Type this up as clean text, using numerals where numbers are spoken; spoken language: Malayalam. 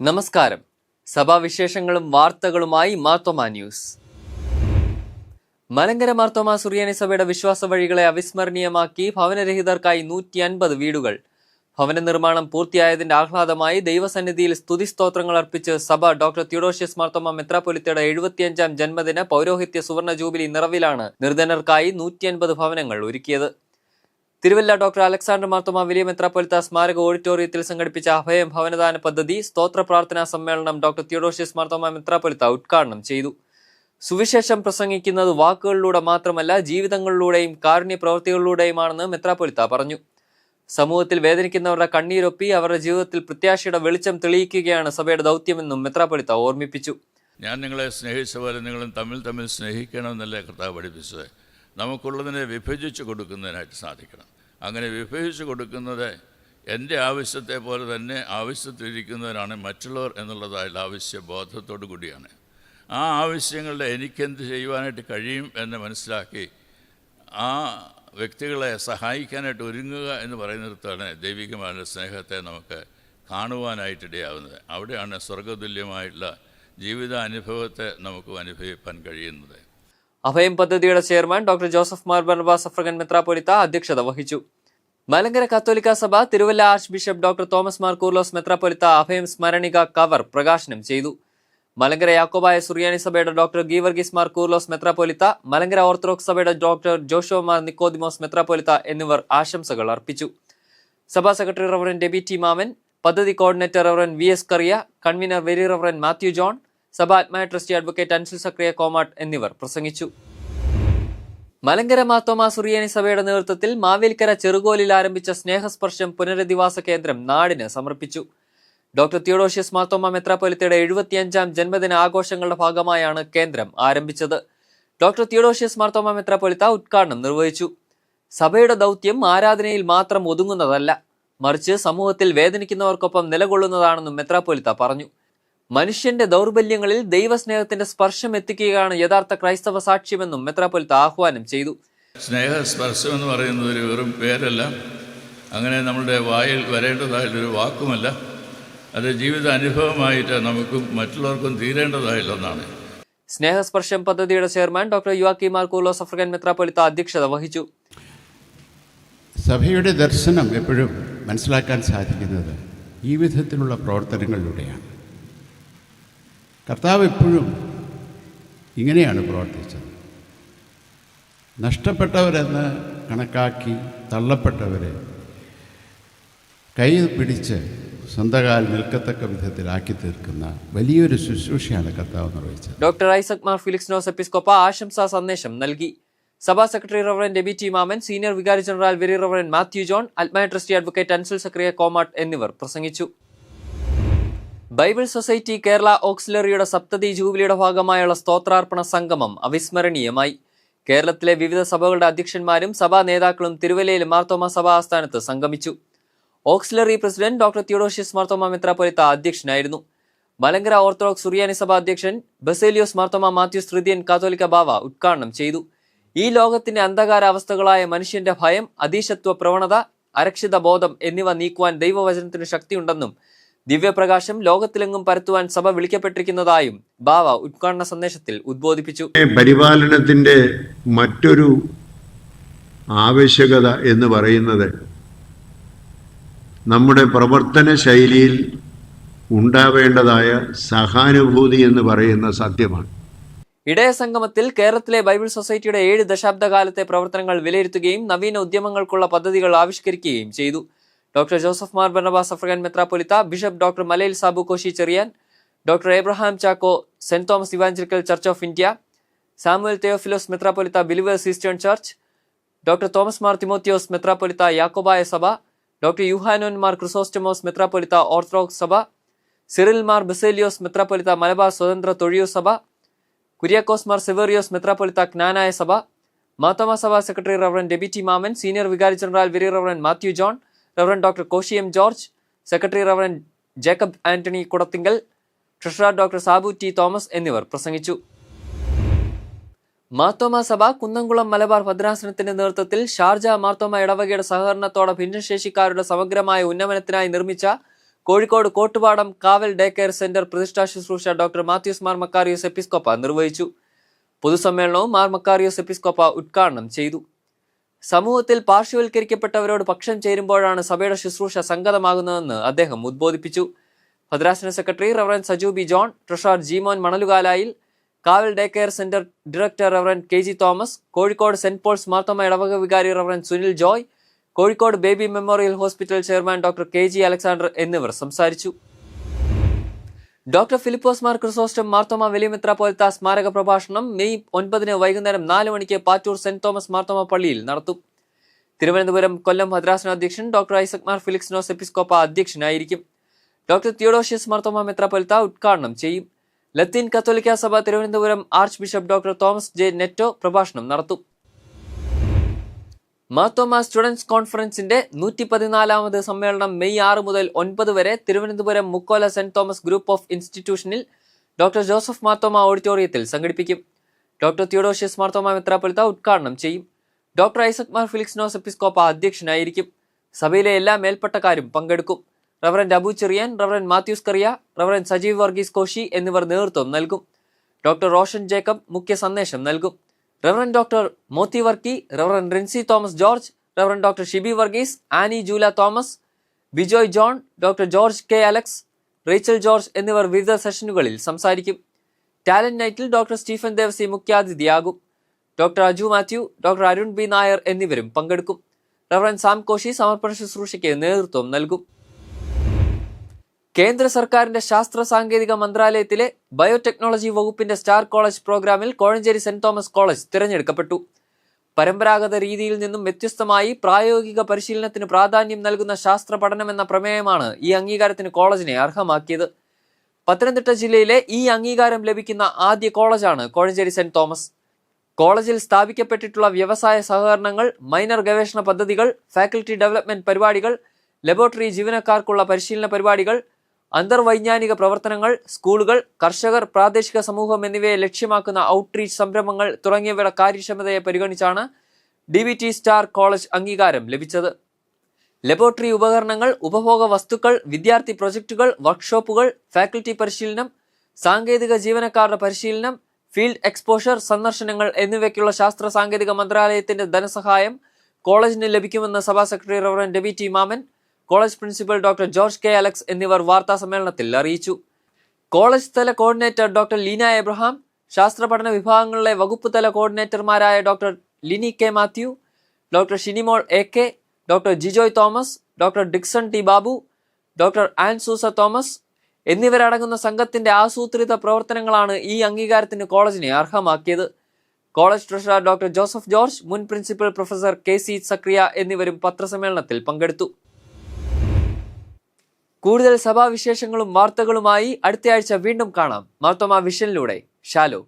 നമസ്കാരം. സഭാവിശേഷങ്ങളും വാർത്തകളുമായി മാർത്തോമ ന്യൂസ്. മലങ്കര മാർത്തോമ സുറിയാനി സഭയുടെ വിശ്വാസ വഴികളെ അവിസ്മരണീയമാക്കി ഭവനരഹിതർക്കായി 150 വീടുകൾ. ഭവന നിർമ്മാണം പൂർത്തിയായതിന്റെ ആഹ്ലാദമായി ദൈവസന്നിധിയിൽ സ്തുതിസ്തോത്രങ്ങൾ അർപ്പിച്ച് സഭ ഡോക്ടർ തിയോഡോഷ്യസ് മാർത്തോമ മെത്രാപ്പൊലീത്തയുടെ 75-ാം ജന്മദിന പൗരോഹിത്യ സുവർണ ജൂബിലി നിറവിലാണ് നിർധനർക്കായി 150 ഭവനങ്ങൾ ഒരുക്കിയത്. തിരുവല്ല ഡോക്ടർ അലക്സാണ്ടർ മാർത്തോമ വലിയ മെത്രാപ്പൊലീത്ത സ്മാരക ഓഡിറ്റോറിയത്തിൽ സംഘടിപ്പിച്ച അഭയം ഭവനദാന പദ്ധതി സ്തോത്ര പ്രാർത്ഥനാ സമ്മേളനം ഡോക്ടർ തിയോഡോഷ്യസ് മാർത്തോമ മെത്രാപ്പൊലീത്ത ഉദ്ഘാടനം ചെയ്തു. സുവിശേഷം പ്രസംഗിക്കുന്നത് വാക്കുകളിലൂടെ മാത്രമല്ല, ജീവിതങ്ങളിലൂടെയും കാരുണ്യ പ്രവൃത്തികളിലൂടെയുമാണെന്ന് മെത്രാപ്പൊലീത്ത പറഞ്ഞു. സമൂഹത്തിൽ വേദനിക്കുന്നവരുടെ കണ്ണീരൊപ്പി അവരുടെ ജീവിതത്തിൽ പ്രത്യാശയുടെ വെളിച്ചം തെളിയിക്കുകയാണ് സഭയുടെ ദൗത്യമെന്നും മെത്രാപ്പൊലീത്ത ഓർമ്മിപ്പിച്ചു. ഞാൻ നിങ്ങളെ സ്നേഹിച്ച പോലെ നിങ്ങളും തമ്മിൽ സ്നേഹിക്കണമെന്നല്ലേ കർത്താവ് പഠിപ്പിച്ചത്. നമുക്കുള്ളതിനെ വിഭജിച്ച് കൊടുക്കുന്നതിനായിട്ട് സാധിക്കണം. അങ്ങനെ വിഭജിച്ച് കൊടുക്കുന്നത് എൻ്റെ ആവശ്യത്തെ പോലെ തന്നെ ആവശ്യത്തിലിരിക്കുന്നവരാണ് മറ്റുള്ളവർ എന്നുള്ളതായുള്ള ആവശ്യബോധത്തോടു കൂടിയാണ്. ആ ആവശ്യങ്ങളുടെ എനിക്കെന്ത് ചെയ്യുവാനായിട്ട് കഴിയും എന്ന് മനസ്സിലാക്കി ആ വ്യക്തികളെ സഹായിക്കാനായിട്ട് ഒരുങ്ങുക എന്ന് പറയുന്നിടത്താണ് ദൈവികമായ സ്നേഹത്തെ നമുക്ക് കാണുവാനായിട്ടിടയാവുന്നത്. അവിടെയാണ് സ്വർഗതുല്യമായിട്ടുള്ള ജീവിതാനുഭവത്തെ നമുക്ക് അനുഭവിക്കാൻ കഴിയുന്നത്. അഭയം പദ്ധതിയുടെ chairman doctor Joseph Mar Barnabas അഫ്രഗൻ മെത്രാപ്പൊലീത്ത അധ്യക്ഷത വഹിച്ചു. മലങ്കര കത്തോലിക്ക സഭ Thiruvalla archbishop doctor Thomas Mar Koorilos മെത്രാപ്പൊലീത്ത അഭയം സ്മരണിക കവർ പ്രകാശനം ചെയ്തു. മലങ്കര യാക്കോബായ സുറിയാനി സഭയുടെ ഡോക്ടർ ഗീവർഗീസ് മാർ കൂർലോസ് മെത്രാപ്പൊലീത്ത, മലങ്കര ഓർത്തഡോക്സ് സഭയുടെ ഡോക്ടർ ജോഷോ മാർ നിക്കോദിമോസ് മെത്രാപ്പൊലീത്ത എന്നിവർ ആശംസകൾ അർപ്പിച്ചു. സഭാ സെക്രട്ടറി റവറൻ ഡെബി ടി മാമൻ, പദ്ധതി കോർഡിനേറ്റർ റവറൻ VS കറിയ, convener very reverend Mathew John, സഭ ആത്മായ ട്രസ്റ്റി അഡ്വക്കേറ്റ് അൻസിൽ സക്രിയ കോമാട്ട് എന്നിവർ പ്രസംഗിച്ചു. മലങ്കര മാർത്തോമ സുറിയാനി സഭയുടെ നേതൃത്വത്തിൽ മാവേലിക്കര ചെറുകോലിൽ ആരംഭിച്ച സ്നേഹസ്പർശം പുനരധിവാസ കേന്ദ്രം നാടിന് സമർപ്പിച്ചു. ഡോക്ടർ തിയോഡോഷ്യസ് മാർത്തോമ മെത്രാപ്പൊലീത്തയുടെ 75-ാം ജന്മദിന ആഘോഷങ്ങളുടെ ഭാഗമായാണ് കേന്ദ്രം ആരംഭിച്ചത്. ഡോക്ടർ തിയോഡോഷ്യസ് മാർത്തോമ മെത്രാപ്പൊലീത്ത ഉദ്ഘാടനം നിർവഹിച്ചു. സഭയുടെ ദൗത്യം ആരാധനയിൽ മാത്രം ഒതുങ്ങുന്നതല്ല, മറിച്ച് സമൂഹത്തിൽ വേദനിക്കുന്നവർക്കൊപ്പം നിലകൊള്ളുന്നതാണെന്നും മെത്രാപ്പൊലീത്ത പറഞ്ഞു. മനുഷ്യന്റെ ദൗർബല്യങ്ങളിൽ ദൈവസ്നേഹത്തിന്റെ സ്പർശം എത്തിക്കുകയാണ് യഥാർത്ഥ ക്രൈസ്തവ സാക്ഷ്യമെന്നും മെത്രാപ്പൊലീത്ത ആഹ്വാനം ചെയ്തു. സ്നേഹസ്പർശം എന്ന് പറയുന്നത് ഒരു വെറും പേരല്ല, അങ്ങനെ നമ്മുടെ വായിൽ വരേണ്ടതായിട്ടൊരു വാക്കുമല്ല, അത് ജീവിത അനുഭവമായിട്ട് നമുക്കും മറ്റുള്ളവർക്കും തീരേണ്ടതായുള്ള ഒന്നാണ്. സ്നേഹസ്പർശം പദ്ധതിയുടെ ചെയർമാൻ ഡോക്ടർ യുവാക്കി മാർ കൂർലോസ് അഫ്രഗൻ മെത്രാപ്പൊലീത്ത അധ്യക്ഷത വഹിച്ചു. സഭയുടെ ദർശനം എപ്പോഴും മനസ്സിലാക്കാൻ സാധിക്കുന്നത് ഈ വിധത്തിലുള്ള പ്രവർത്തനങ്ങളിലൂടെയാണ്. കർത്താവ് എപ്പോഴും ഇങ്ങനെയാണ് പ്രവർത്തിച്ചത്. നഷ്ടപ്പെട്ടവരെന്ന് കണക്കാക്കി തള്ളപ്പെട്ടവരെ കൈ പിടിച്ച് സ്വന്തകാൽ നിൽക്കത്തക്ക വിധത്തിലാക്കി തീർക്കുന്ന വലിയൊരു ശുശ്രൂഷയാണ് കർത്താവ് നിർവഹിച്ചത്. ഡോക്ടർ ഐസക് മാർ ഫിലിക്സ് നോസ് എപ്പിസ്കോപ്പ ആശംസാ സന്ദേശം നൽകി. സഭാ secretary reverend derby T Mammen, senior വികാരി general very reverend Mathew John, ആത്മായ ട്രസ്റ്റി അഡ്വക്കേറ്റ് അൻസിൽ സക്രിയ കോമാട്ട് എന്നിവർ പ്രസംഗിച്ചു. ബൈബിൾ സൊസൈറ്റി കേരള ഓക്സിലറിയുടെ സപ്തതി ജൂബിലിയുടെ ഭാഗമായുള്ള സ്തോത്രാർപ്പണ സംഗമം അവിസ്മരണീയമായി. കേരളത്തിലെ വിവിധ സഭകളുടെ അധ്യക്ഷന്മാരും സഭാ നേതാക്കളും തിരുവല്ലയിൽ മാർത്തോമ സഭാ ആസ്ഥാനത്ത് സംഗമിച്ചു. Auxiliary president doctor Theodosius Marthoma മെത്രാപ്പൊലീത്ത അധ്യക്ഷനായിരുന്നു. മലങ്കര ഓർത്തഡോക്സ് സുറിയാനി സഭ അധ്യക്ഷൻ ബസേലിയോസ് മാർത്തോമ മാത്യൂസ് തൃതീയൻ കാത്തോലിക്ക ബാവ ഉദ്ഘാടനം ചെയ്തു. ഈ ലോകത്തിന്റെ അന്ധകാരാവസ്ഥകളായ മനുഷ്യന്റെ ഭയം, അധീശത്വ പ്രവണത, അരക്ഷിത ബോധം എന്നിവ നീക്കുവാൻ ദൈവവചനത്തിന് ശക്തിയുണ്ടെന്നും ദിവ്യപ്രകാശം ലോകത്തിലെങ്ങും പരത്തുവാൻ സഭ വിളിക്കപ്പെട്ടിരിക്കുന്നതായും ബാവ ഉദ്ഘാടന സന്ദേശത്തിൽ ഉദ്ബോധിപ്പിച്ചു. പരിപാലനത്തിന്റെ മറ്റൊരു ആവശ്യകത എന്ന് പറയുന്നത് നമ്മുടെ പ്രവർത്തന ശൈലിയിൽ ഉണ്ടാവേണ്ടതായ സഹാനുഭൂതി എന്ന് പറയുന്ന സത്യമാണ്. ഇടയ സംഗമത്തിൽ കേരളത്തിലെ ബൈബിൾ സൊസൈറ്റിയുടെ 7 ദശാബ്ദകാലത്തെ പ്രവർത്തനങ്ങൾ വിലയിരുത്തുകയും നവീന ഉദ്യമങ്ങൾക്കുള്ള പദ്ധതികൾ ആവിഷ്കരിക്കുകയും ചെയ്തു. ഡോക്ടർ ജോസഫ് മാർ ബർണബാസ് അഫ്രഗൻ മെത്രാപ്പൊലീത്ത, bishop doctor Malayil Sabu Koshy Cherian, doctor Abraham Chacko saint Thomas evangelical church of India, Samuel Theophilos മെത്രാപ്പൊലീത്ത believers eastern church, doctor Thomas Mar Timotheos മെത്രാപ്പൊലീത്ത യാക്കോബായ സഭ, ഡോക്ടർ യുഹാനോൻ മാർ ക്രിസോസ്റ്റമോസ് മെത്രാപ്പൊലീത്ത ഓർത്തഡോക്സ് സഭ, സിറിൽ മാർ ബസേലിയോസ് മെത്രാപ്പൊലീത്ത മലബാർ സ്വതന്ത്ര തൊഴിയൂർ സഭ, കുര്യാക്കോസ് മാർ സെവേറിയോസ് മെത്രാപ്പൊലീത്ത ജ്ഞാനായ സഭ, മാർത്തോമ സഭ secretary reverend derby T Mammen, senior വികാരി general very reverend Mathew John, reverend doctor Koshy M George, secretary reverend Jacob Antony Kudathinkal, treasurer doctor Sabu T Thomas എന്നിവർ പ്രസംഗിച്ചു. മാർത്തോമ സഭ കുന്നംകുളം മലബാർ ഭദ്രാസനത്തിന്റെ നേതൃത്വത്തിൽ ഷാർജ മാർത്തോമ ഇടവകയുടെ സഹകരണത്തോടെ ഭിന്നശേഷിക്കാരുടെ സമഗ്രമായ ഉന്നമനത്തിനായി നിർമ്മിച്ച കോഴിക്കോട് കോട്ടുപാടം കാവൽ ഡേ കെയർ സെന്റർ പ്രതിഷ്ഠാ ശുശ്രൂഷ ഡോക്ടർ മാത്യൂസ് മാർ മക്കാരിയോസ് എപ്പിസ്കോപ്പ നിർവഹിച്ചു. പൊതുസമ്മേളനവും മാർ മക്കാരിയോസ് എപ്പിസ്കോപ്പ ഉദ്ഘാടനം ചെയ്തു. സമൂഹത്തിൽ പാർശ്വവൽക്കരിക്കപ്പെട്ടവരോട് പക്ഷം ചേരുമ്പോഴാണ് സഭയുടെ ശുശ്രൂഷ സംഗതമാകുന്നതെന്ന് അദ്ദേഹം ഉദ്ബോധിപ്പിച്ചു. ഭദ്രാസന secretary reverend Saju B John, treasurer Jeemon Manalukalayil, Kaval day care centre director reverend KG Thomas, Kozhikode saint Paul's Marthoma ഇടവക വികാരി reverend Sunil Joy, Kozhikode baby memorial hospital chairman doctor KG Alexander എന്നിവർ സംസാരിച്ചു. Doctor Philipose Mar Chrysostom Marthoma വലിയ മെത്രാപ്പോലീത്ത സ്മാരക പ്രഭാഷണം മെയ് 9 വൈകുന്നേരം 4 മണിക്ക് പാറ്റൂർ സെന്റ് തോമസ് മാർത്തോമ പള്ളിയിൽ നടത്തും. തിരുവനന്തപുരം കൊല്ലം ഭദ്രാസന അധ്യക്ഷൻ ഡോക്ടർ ഐസക് മാർ ഫിലിക്സിനോസ് എപ്പിസ്കോപ്പ അധ്യക്ഷനായിരിക്കും. ഡോക്ടർ തിയോഡോഷ്യസ് മാർത്തോമ മെത്രാപ്പോലീത്ത ഉദ്ഘാടനം ചെയ്യും. ലത്തീൻ കത്തോലിക്ക സഭ Thiruvananthapuram archbishop doctor Thomas J Netto പ്രഭാഷണം നടത്തും. മാർത്തോമ സ്റ്റുഡൻസ് കോൺഫറൻസിന്റെ 114ാമത് സമ്മേളനം മെയ് 6 മുതൽ 9 വരെ Thiruvananthapuram Mukkola saint Thomas group of ഇൻസ്റ്റിറ്റ്യൂഷനിൽ ഡോക്ടർ ജോസഫ് മാർത്തോമ ഓഡിറ്റോറിയത്തിൽ സംഘടിപ്പിക്കും. ഡോക്ടർ തിയോഡോഷ്യസ് മാർത്തോമ മെത്രാപ്പൊലീത്ത ഉദ്ഘാടനം ചെയ്യും. ഡോക്ടർ ഐസക് മാർ ഫിലിക്സിനോസ് എപ്പിസ്കോപ്പ അധ്യക്ഷനായിരിക്കും. സഭയിലെ എല്ലാ മേൽപ്പട്ടക്കാരും പങ്കെടുക്കും. Reverend Abu Cherian, reverend Mathews Kuriah, reverend Sajeev Varghese Koshy എന്നിവർ നേതൃത്വം നൽകും. ഡോക്ടർ റോഷൻ ജേക്കബ് മുഖ്യ സന്ദേശം നൽകും. Reverend doctor Mothi Varkey, reverend Rincy Thomas George, reverend doctor Shibi Varghese, Annie Jula Thomas, Bijoy John, doctor George K Alex, Rachel George എന്നിവർ വിവിധ സെഷനുകളിൽ സംസാരിക്കും. ടാലന്റ് നൈറ്റിൽ ഡോക്ടർ സ്റ്റീഫൻ ദേവസി മുഖ്യാതിഥിയാകും. Doctor Aju Mathew, doctor Arun B Nair എന്നിവരും പങ്കെടുക്കും. റവറന്റ് സാം കോശി സമർപ്പണ ശുശ്രൂഷയ്ക്ക് നേതൃത്വം നൽകും. കേന്ദ്ര സർക്കാരിന്റെ ശാസ്ത്ര സാങ്കേതിക മന്ത്രാലയത്തിലെ ബയോടെക്നോളജി വകുപ്പിന്റെ സ്റ്റാർ കോളേജ് പ്രോഗ്രാമിൽ കോഴഞ്ചേരി സെന്റ് തോമസ് കോളേജ് തിരഞ്ഞെടുക്കപ്പെട്ടു. പരമ്പരാഗത രീതിയിൽ നിന്നും വ്യത്യസ്തമായി പ്രായോഗിക പരിശീലനത്തിന് പ്രാധാന്യം നൽകുന്ന ശാസ്ത്ര പഠനമെന്ന പ്രമേയമാണ് ഈ അംഗീകാരത്തിന് കോളേജിനെ അർഹമാക്കിയത്. പത്തനംതിട്ട ജില്ലയിലെ ഈ അംഗീകാരം ലഭിക്കുന്ന ആദ്യ കോളേജാണ് കോഴഞ്ചേരി സെന്റ് തോമസ്. കോളേജിൽ സ്ഥാപിക്കപ്പെട്ടിട്ടുള്ള വ്യവസായ സഹകരണങ്ങൾ, മൈനർ ഗവേഷണ പദ്ധതികൾ, ഫാക്കൽറ്റി ഡെവലപ്മെന്റ് പരിപാടികൾ, ലബോറട്ടറി ജീവനക്കാർക്കുള്ള പരിശീലന പരിപാടികൾ, അന്തർവൈജ്ഞാനിക പ്രവർത്തനങ്ങൾ, സ്കൂളുകൾ, കർഷകർ, പ്രാദേശിക സമൂഹം എന്നിവയെ ലക്ഷ്യമാക്കുന്ന ഔട്ട്റീച്ച് സംരംഭങ്ങൾ തുടങ്ങിയവയുടെ കാര്യക്ഷമതയെ പരിഗണിച്ചാണ് DVT സ്റ്റാർ കോളേജ് അംഗീകാരം ലഭിച്ചത്. ലബോറട്ടറി ഉപകരണങ്ങൾ, ഉപഭോഗ വസ്തുക്കൾ, വിദ്യാർത്ഥി പ്രൊജക്ടുകൾ, വർക്ക്ഷോപ്പുകൾ, ഫാക്കൽറ്റി പരിശീലനം, സാങ്കേതിക ജീവനക്കാരുടെ പരിശീലനം, ഫീൽഡ് എക്സ്പോഷർ, സന്ദർശനങ്ങൾ എന്നിവയ്ക്കുള്ള ശാസ്ത്ര സാങ്കേതിക മന്ത്രാലയത്തിന്റെ ധനസഹായം കോളേജിന് ലഭിക്കുമെന്ന് സഭാ സെക്രട്ടറി റവറന്റ് ഡെബി ടി മാമൻ, college principal doctor George K Alex എന്നിവർ വാർത്താ സമ്മേളനത്തിൽ അറിയിച്ചു. കോളേജ് തല കോർഡിനേറ്റർ ഡോക്ടർ ലീന എബ്രഹാം, ശാസ്ത്ര പഠന വിഭാഗങ്ങളിലെ വകുപ്പ് തല കോർഡിനേറ്റർമാരായ doctor Lini K Mathew, doctor Shinimol AK, doctor Jijoy Thomas, doctor Dixon T Babu, doctor Ann Susa Thomas എന്നിവരടങ്ങുന്ന സംഘത്തിന്റെ ആസൂത്രിത പ്രവർത്തനങ്ങളാണ് ഈ അംഗീകാരത്തിന് കോളേജിനെ അർഹമാക്കിയത്. College treasurer doctor Joseph George, മുൻ പ്രിൻസിപ്പൽ പ്രൊഫസർ KC സക്രിയ എന്നിവരും പത്രസമ്മേളനത്തിൽ പങ്കെടുത്തു. കൂടുതൽ സഭാവിശേഷങ്ങളും വാർത്തകളുമായി അടുത്തയാഴ്ച വീണ്ടും കാണാം. മാർത്തോമ വിഷനിലൂടെ. ഷാലോ.